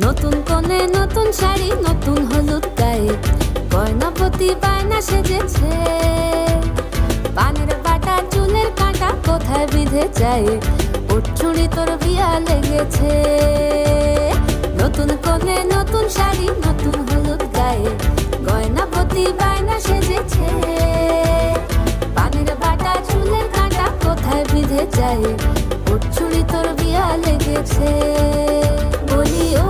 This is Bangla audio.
নতুন কোণে নতুন শাড়ি নতুন হলুদ গায়ে গয়নাপতি বায়না সেজেছে। পানের বাটা চুলের কাঁটা কোথায় বিঁধে যায়, ওর চুড়ি তোর বিয়া লেগেছে। নতুন কোণে নতুন শাড়ি নতুন হলুদ গায়ে গয়নাপতি বায়না সেজেছে। পানের বাটা চুলের কাঁটা কোথায় বিঁধে যায়, ওর চুড়ি তোর বিয়া লেগেছে। বলি ও